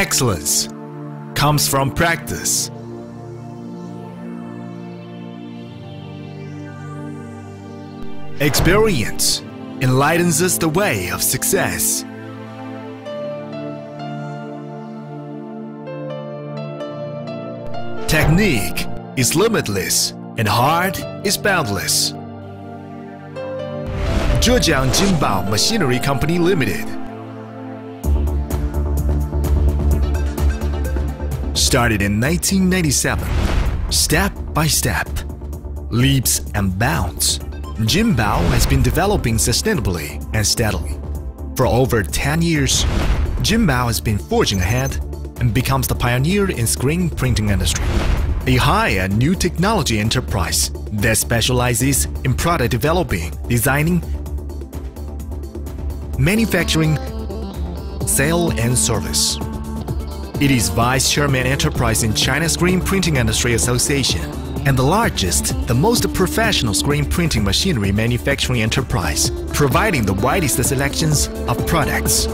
Excellence comes from practice. Experience enlightens us the way of success. Technique is limitless and heart is boundless. Zhejiang JINBAO Machinery Company Limited. Started in 1997, step by step, leaps and bounds, JINBAO has been developing sustainably and steadily. For over 10 years, JINBAO has been forging ahead and becomes the pioneer in screen printing industry, a high and new technology enterprise that specializes in product developing, designing, manufacturing, sale and service. It is Vice Chairman Enterprise in China Screen Printing Industry Association and the largest, the most professional screen printing machinery manufacturing enterprise, providing the widest selections of products.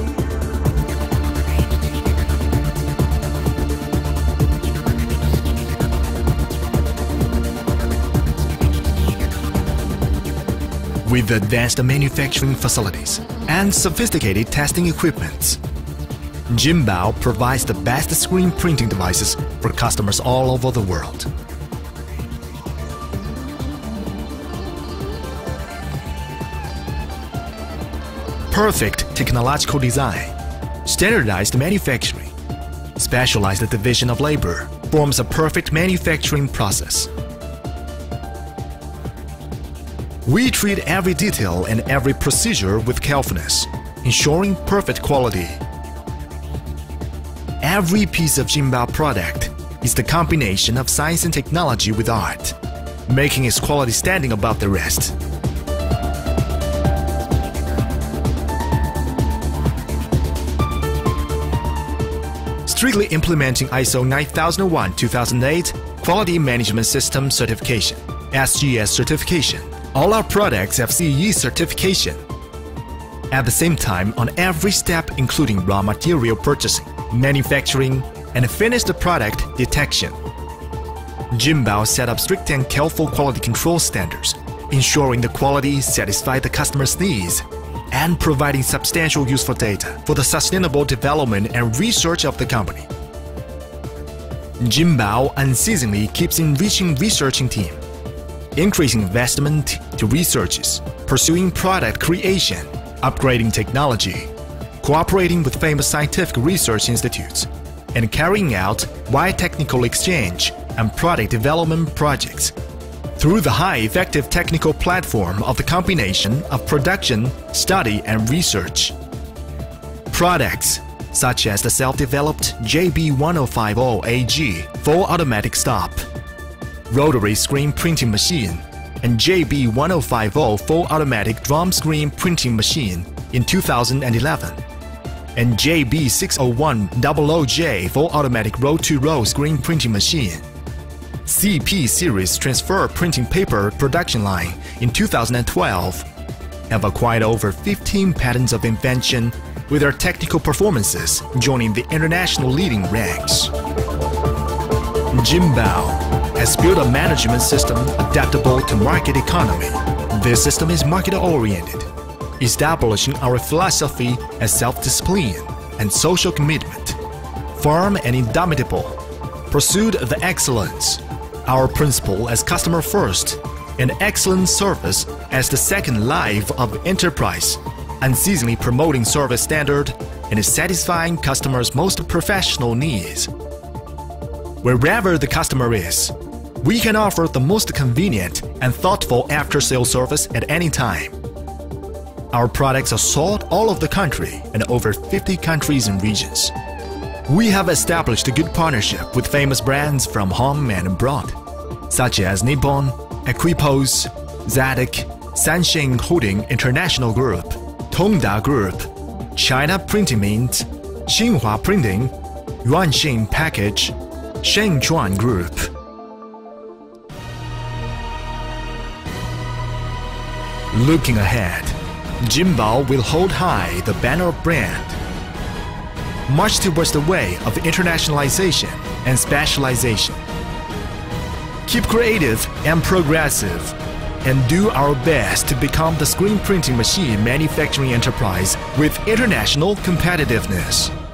With advanced manufacturing facilities and sophisticated testing equipment, JINBAO provides the best screen printing devices for customers all over the world. Perfect technological design, standardized manufacturing, specialized division of labor forms a perfect manufacturing process. We treat every detail and every procedure with carefulness, ensuring perfect quality. Every piece of JINBAO product is the combination of science and technology with art, making its quality standing above the rest. Strictly implementing ISO 9001-2008 Quality Management System Certification, SGS certification. All our products have CE certification. At the same time, on every step including raw material purchasing, manufacturing, and finished product detection, JINBAO set up strict and careful quality control standards, ensuring the quality satisfies the customer's needs and providing substantial useful data for the sustainable development and research of the company. JINBAO unceasingly keeps enriching researching team, increasing investment to researches, pursuing product creation, upgrading technology, cooperating with famous scientific research institutes, and carrying out wide technical exchange and product development projects through the high-effective technical platform of the combination of production, study, and research. Products such as the self-developed JB1050AG full automatic stop, rotary screen printing machine, and JB1050 full automatic drum screen printing machine in 2011, and JB60100J full automatic row-to-row screen printing machine, CP series transfer printing paper production line in 2012, have acquired over 15 patents of invention with their technical performances joining the international leading ranks. JINBAO has built a management system adaptable to market economy. This system is market-oriented, establishing our philosophy as self-discipline and social commitment, firm and indomitable, pursuit of the excellence, our principle as customer first, and excellent service as the second life of enterprise, unceasingly promoting service standard and satisfying customers' most professional needs. Wherever the customer is, we can offer the most convenient and thoughtful after-sales service at any time. Our products are sold all over the country and over 50 countries and regions. We have established a good partnership with famous brands from home and abroad, such as Nippon, Equipose, Zadok, Sansheng Holding International Group, Tongda Group, China Printing Mint, Xinhua Printing, Yuanxin Package, Shenzhuan Group. Looking ahead, JINBAO will hold high the banner of brand. march towards the way of internationalization and specialization. Keep creative and progressive, and do our best to become the screen printing machine manufacturing enterprise with international competitiveness.